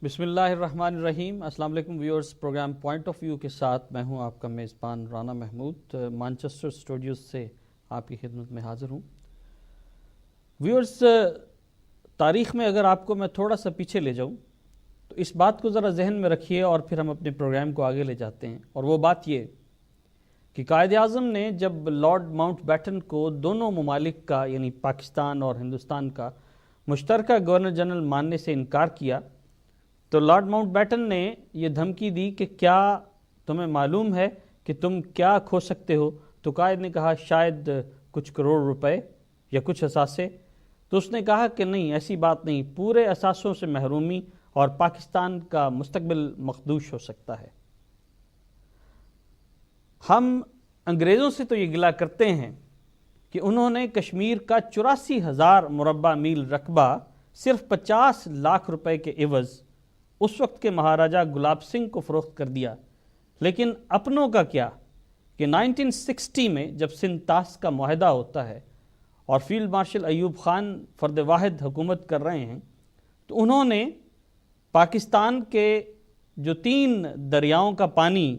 بسم اللہ الرحمن الرحیم۔ السلام علیکم viewers, programme point of view کے ساتھ میں ہوں آپ کا میزبان رانا محمود، مانچسٹر اسٹوڈیوز سے آپ کی خدمت میں حاضر ہوں۔ ویورز، تاریخ میں اگر آپ کو میں تھوڑا سا پیچھے لے جاؤں تو اس بات کو ذرا ذہن میں رکھیے اور پھر ہم اپنے پروگرام کو آگے لے جاتے ہیں۔ اور وہ بات یہ کہ قائد اعظم نے جب لارڈ ماؤنٹ بیٹن کو دونوں ممالک کا یعنی پاکستان اور ہندوستان کا مشترکہ گورنر جنرل ماننے سے انکار کیا تو لارڈ ماؤنٹ بیٹن نے یہ دھمکی دی کہ کیا تمہیں معلوم ہے کہ تم کیا کھو سکتے ہو؟ تو قائد نے کہا شاید کچھ کروڑ روپے یا کچھ اثاثے۔ تو اس نے کہا کہ نہیں، ایسی بات نہیں، پورے اثاثوں سے محرومی اور پاکستان کا مستقبل مخدوش ہو سکتا ہے۔ ہم انگریزوں سے تو یہ گلہ کرتے ہیں کہ انہوں نے کشمیر کا 84,000 مربع میل رقبہ صرف 50 لاکھ روپے کے عوض اس وقت کے مہاراجہ گلاب سنگھ کو فروخت کر دیا، لیکن اپنوں کا کیا کہ 1960 میں جب سندھ طاس کا معاہدہ ہوتا ہے اور فیلڈ مارشل ایوب خان فرد واحد حکومت کر رہے ہیں تو انہوں نے پاکستان کے جو 3 دریاؤں کا پانی،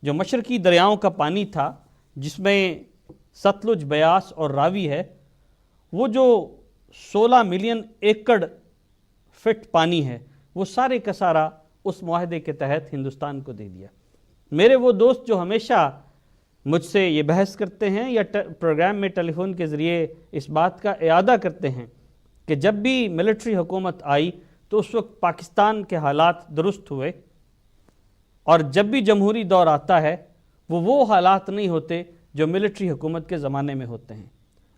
جو مشرقی دریاؤں کا پانی تھا جس میں ستلج، بیاس اور راوی ہے، وہ جو 16 ملین ایکڑ فٹ پانی ہے، وہ سارے کا سارا اس معاہدے کے تحت ہندوستان کو دے دیا۔ میرے وہ دوست جو ہمیشہ مجھ سے یہ بحث کرتے ہیں یا پروگرام میں ٹیلی فون کے ذریعے اس بات کا اعادہ کرتے ہیں کہ جب بھی ملٹری حکومت آئی تو اس وقت پاکستان کے حالات درست ہوئے، اور جب بھی جمہوری دور آتا ہے وہ حالات نہیں ہوتے جو ملٹری حکومت کے زمانے میں ہوتے ہیں۔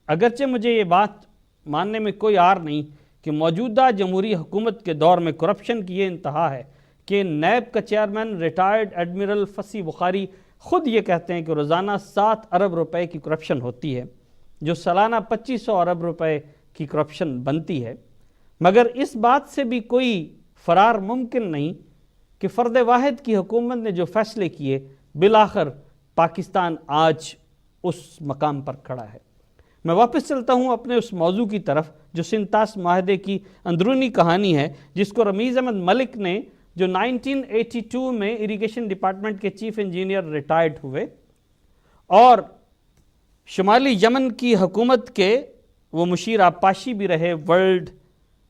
اگرچہ مجھے یہ بات ماننے میں کوئی عار نہیں کہ موجودہ جمہوری حکومت کے دور میں کرپشن کی یہ انتہا ہے کہ نیب کا چیئرمین ریٹائرڈ ایڈمرل فصیح بخاری خود یہ کہتے ہیں کہ روزانہ 7 ارب روپے کی کرپشن ہوتی ہے، جو سالانہ 2500 ارب روپے کی کرپشن بنتی ہے۔ مگر اس بات سے بھی کوئی فرار ممکن نہیں کہ فرد واحد کی حکومت نے جو فیصلے کیے، بالآخر پاکستان آج اس مقام پر کھڑا ہے۔ میں واپس چلتا ہوں اپنے اس موضوع کی طرف جو سندھ طاس معاہدے کی اندرونی کہانی ہے، جس کو رمیز احمد ملک نے، جو 1982 میں اریگیشن ڈپارٹمنٹ کے چیف انجینئر ریٹائرڈ ہوئے اور شمالی یمن کی حکومت کے وہ مشیر آبپاشی بھی رہے، ورلڈ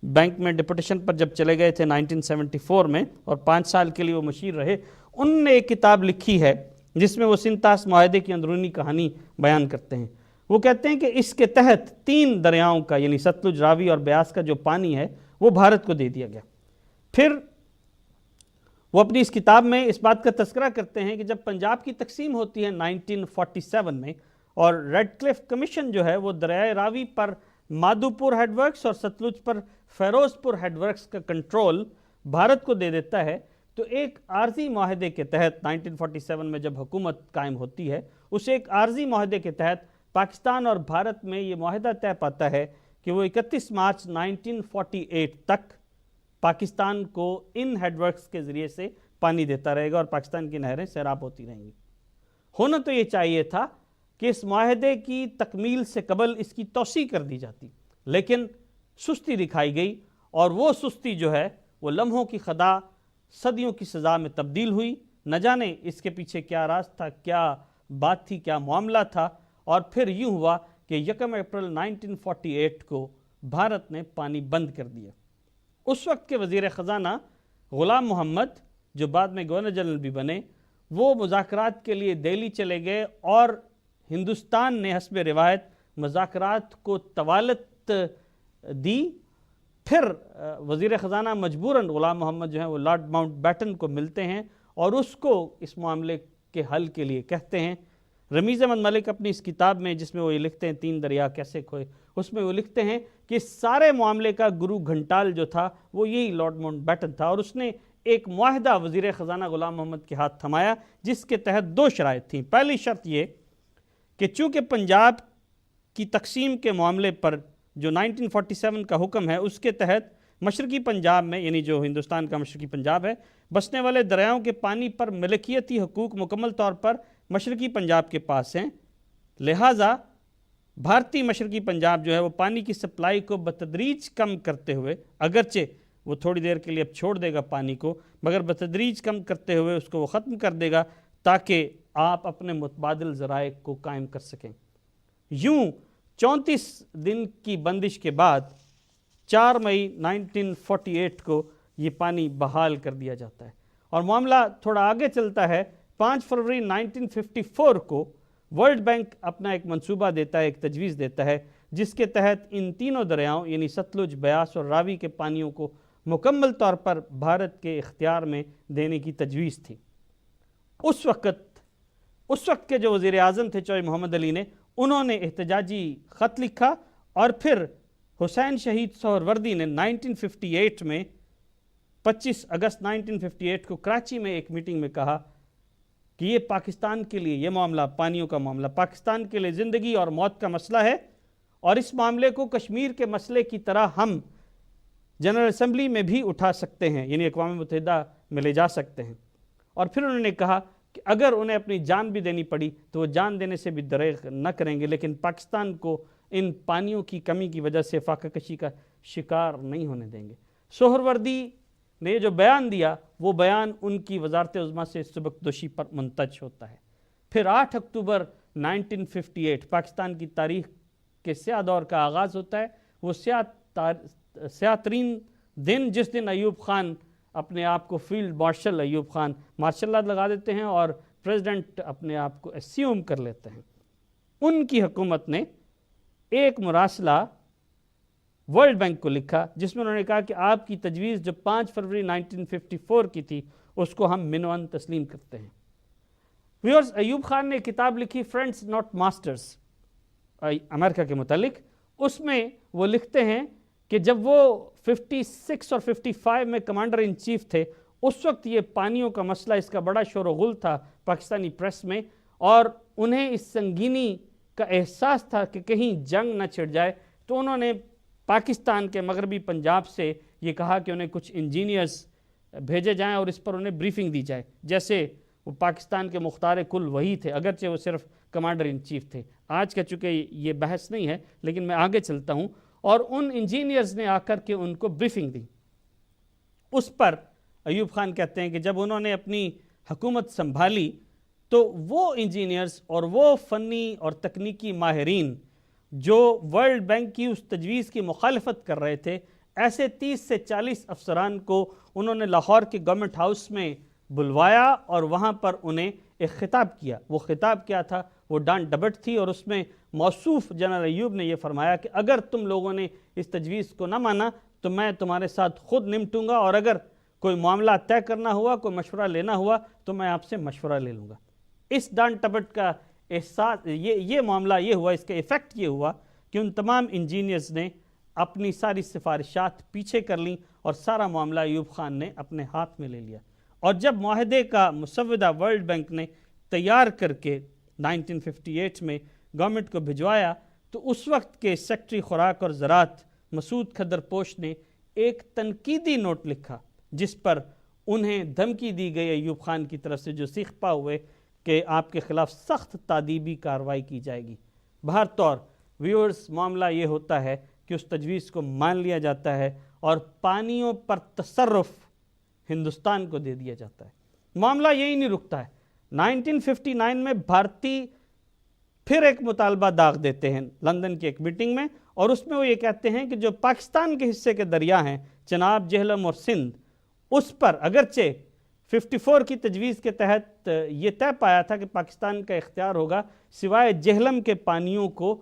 بینک میں ڈپوٹیشن پر جب چلے گئے تھے 1974 میں، اور 5 سال کے لیے وہ مشیر رہے، انہوں نے ایک کتاب لکھی ہے جس میں وہ سندھ طاس معاہدے کی اندرونی کہانی بیان کرتے ہیں۔ وہ کہتے ہیں کہ اس کے تحت 3 دریاؤں کا یعنی ستلج، راوی اور بیاس کا جو پانی ہے وہ بھارت کو دے دیا گیا۔ پھر وہ اپنی اس کتاب میں اس بات کا تذکرہ کرتے ہیں کہ جب پنجاب کی تقسیم ہوتی ہے 1947 میں، اور ریڈ کلف کمیشن جو ہے وہ دریائے راوی پر مادھوپور ہیڈ ورکس اور ستلج پر فیروز پور ہیڈ ورکس کا کنٹرول بھارت کو دے دیتا ہے، تو ایک عارضی معاہدے کے تحت 1947 میں جب حکومت قائم ہوتی ہے، اس ایک عارضی معاہدے کے تحت پاکستان اور بھارت میں یہ معاہدہ طے پاتا ہے کہ وہ 31 مارچ 1948 تک پاکستان کو ان ہیڈ ورکس کے ذریعے سے پانی دیتا رہے گا اور پاکستان کی نہریں سیراب ہوتی رہیں گی۔ ہونا تو یہ چاہیے تھا کہ اس معاہدے کی تکمیل سے قبل اس کی توسیع کر دی جاتی، لیکن سستی دکھائی گئی، اور وہ سستی جو ہے وہ لمحوں کی خدا صدیوں کی سزا میں تبدیل ہوئی۔ نہ جانے اس کے پیچھے کیا راز تھا، کیا بات تھی، کیا معاملہ تھا، اور پھر یوں ہوا کہ 1 اپریل 1948 کو بھارت نے پانی بند کر دیا۔ اس وقت کے وزیر خزانہ غلام محمد، جو بعد میں گورنر جنرل بھی بنے، وہ مذاکرات کے لیے دہلی چلے گئے، اور ہندوستان نے حسب روایت مذاکرات کو طوالت دی۔ پھر وزیر خزانہ مجبوراً غلام محمد جو ہیں وہ لارڈ ماؤنٹ بیٹن کو ملتے ہیں اور اس کو اس معاملے کے حل کے لیے کہتے ہیں۔ رمیز احمد ملک اپنی اس کتاب میں جس میں وہ یہ لکھتے ہیں 3 دریا کیسے کھوئے، اس میں وہ لکھتے ہیں کہ اس سارے معاملے کا گرو گھنٹال جو تھا وہ یہی لارڈ ماؤنٹ بیٹن تھا، اور اس نے ایک معاہدہ وزیر خزانہ غلام محمد کے ہاتھ تھمایا جس کے تحت 2 شرائط تھیں۔ پہلی شرط یہ کہ چونکہ پنجاب کی تقسیم کے معاملے پر جو 1947 کا حکم ہے، اس کے تحت مشرقی پنجاب میں یعنی جو ہندوستان کا مشرقی پنجاب ہے، بسنے والے دریاؤں کے پانی پر ملکیتی حقوق مکمل طور پر مشرقی پنجاب کے پاس ہیں، لہٰذا بھارتی مشرقی پنجاب جو ہے وہ پانی کی سپلائی کو بتدریج کم کرتے ہوئے، اگرچہ وہ تھوڑی دیر کے لیے اب چھوڑ دے گا پانی کو، مگر بتدریج کم کرتے ہوئے اس کو وہ ختم کر دے گا تاکہ آپ اپنے متبادل ذرائع کو قائم کر سکیں۔ یوں 34 دن کی بندش کے بعد 4 مئی 1948 کو یہ پانی بحال کر دیا جاتا ہے، اور معاملہ تھوڑا آگے چلتا ہے۔ 5 فروری 1954 کو ورلڈ بینک اپنا ایک منصوبہ دیتا ہے، ایک تجویز دیتا ہے، جس کے تحت ان تینوں دریاؤں یعنی ستلج، بیاس اور راوی کے پانیوں کو مکمل طور پر بھارت کے اختیار میں دینے کی تجویز تھی۔ اس وقت کے جو وزیر اعظم تھے چوہے محمد علی نے، انہوں نے احتجاجی خط لکھا، اور پھر حسین شہید سہروردی نے 1958 میں 25 اگست 1958 کو کراچی میں ایک میٹنگ میں کہا کہ یہ پاکستان کے لیے، یہ معاملہ پانیوں کا معاملہ پاکستان کے لیے زندگی اور موت کا مسئلہ ہے، اور اس معاملے کو کشمیر کے مسئلے کی طرح ہم جنرل اسمبلی میں بھی اٹھا سکتے ہیں، یعنی اقوام متحدہ میں لے جا سکتے ہیں۔ اور پھر انہوں نے کہا کہ اگر انہیں اپنی جان بھی دینی پڑی تو وہ جان دینے سے بھی دریغ نہ کریں گے، لیکن پاکستان کو ان پانیوں کی کمی کی وجہ سے فاقہ کشی کا شکار نہیں ہونے دیں گے۔ سہروردی نے جو بیان دیا، وہ بیان ان کی وزارت عظمیٰ سے سبکدوشی پر منتج ہوتا ہے۔ پھر 8 اکتوبر 1958 پاکستان کی تاریخ کے سیاہ دور کا آغاز ہوتا ہے، وہ سیاہ ترین دن جس دن ایوب خان اپنے آپ کو field marshal Ayub Khan martial law لگا دیتے ہیں اور پریزیڈنٹ اپنے آپ کو اسیوم کر لیتے ہیں۔ ان کی حکومت نے ایک مراسلہ ورلڈ بینک کو لکھا، جس میں انہوں نے کہا کہ آپ کی تجویز جو 5 فروری 1954 کی تھی، اس کو ہم منوان تسلیم کرتے ہیں۔ ویورز، ایوب خان نے کتاب لکھی فرینڈز ناٹ ماسٹرز امریکہ کے متعلق۔ اس میں وہ لکھتے ہیں کہ جب وہ 56 اور 55 میں کمانڈر ان چیف تھے، اس وقت یہ پانیوں کا مسئلہ، اس کا بڑا شور و غل تھا پاکستانی پریس میں، اور انہیں اس سنگینی کا احساس تھا کہ کہیں جنگ نہ چھڑ جائے، تو انہوں نے پاکستان کے مغربی پنجاب سے یہ کہا کہ انہیں کچھ انجینئرز بھیجے جائیں اور اس پر انہیں بریفنگ دی جائے، جیسے وہ پاکستان کے مختار کل وہی تھے، اگرچہ وہ صرف کمانڈر ان چیف تھے۔ آج کا چونکہ یہ بحث نہیں ہے، لیکن میں آگے چلتا ہوں، اور ان انجینئرز نے آ کر کے ان کو بریفنگ دی۔ اس پر ایوب خان کہتے ہیں کہ جب انہوں نے اپنی حکومت سنبھالی تو وہ انجینئرز اور وہ فنی اور تکنیکی ماہرین جو ورلڈ بینک کی اس تجویز کی مخالفت کر رہے تھے، ایسے 30 سے 40 افسران کو انہوں نے لاہور کے گورنمنٹ ہاؤس میں بلوایا اور وہاں پر انہیں ایک خطاب کیا۔ وہ خطاب کیا تھا؟ وہ ڈانٹ ڈبٹ تھی، اور اس میں موصوف جنرل ایوب نے یہ فرمایا کہ اگر تم لوگوں نے اس تجویز کو نہ مانا تو میں تمہارے ساتھ خود نمٹوں گا، اور اگر کوئی معاملہ طے کرنا ہوا، کوئی مشورہ لینا ہوا تو میں آپ سے مشورہ لے لوں گا۔ اس ڈانٹ ڈبٹ کا احساس، یہ معاملہ یہ ہوا، اس کا ایفیکٹ یہ ہوا کہ ان تمام انجینئرز نے اپنی ساری سفارشات پیچھے کر لیں اور سارا معاملہ ایوب خان نے اپنے ہاتھ میں لے لیا۔ اور جب معاہدے کا مسودہ ورلڈ بینک نے تیار کر کے 1958 میں گورنمنٹ کو بھجوایا، تو اس وقت کے سیکٹری خوراک اور زراعت مسعود کھدر پوش نے ایک تنقیدی نوٹ لکھا، جس پر انہیں دھمکی دی گئی ایوب خان کی طرف سے، جو سیخ پا ہوئے کہ آپ کے خلاف سخت تادیبی کارروائی کی جائے گی۔ بہر طور ویورز، معاملہ یہ ہوتا ہے کہ اس تجویز کو مان لیا جاتا ہے اور پانیوں پر تصرف ہندوستان کو دے دیا جاتا ہے۔ معاملہ یہی نہیں رکتا ہے۔ 1959 میں بھارتی پھر ایک مطالبہ داغ دیتے ہیں لندن کی ایک میٹنگ میں، اور اس میں وہ یہ کہتے ہیں کہ جو پاکستان کے حصے کے دریا ہیں، چناب، جہلم اور سندھ، اس پر اگرچہ 54 کی تجویز کے تحت یہ طے پایا تھا کہ پاکستان کا اختیار ہوگا، سوائے جہلم کے پانیوں کو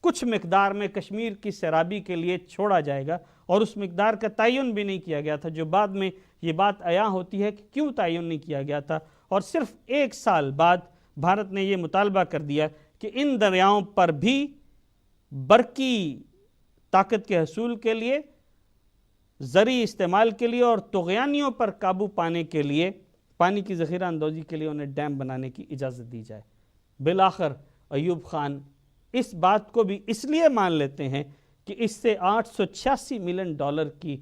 کچھ مقدار میں کشمیر کی سیرابی کے لیے چھوڑا جائے گا، اور اس مقدار کا تعین بھی نہیں کیا گیا تھا، جو بعد میں یہ بات عیاں ہوتی ہے کہ کیوں تعین نہیں کیا گیا تھا۔ اور صرف 1 سال بعد بھارت نے یہ مطالبہ کر دیا کہ ان دریاؤں پر بھی برقی طاقت کے حصول کے لیے، زرعی استعمال کے لیے اور طغیانیوں پر قابو پانے کے لیے، پانی کی ذخیرہ اندوزی کے لیے انہیں ڈیم بنانے کی اجازت دی جائے۔ بالآخر ایوب خان اس بات کو بھی اس لیے مان لیتے ہیں کہ اس سے $886 ملین کی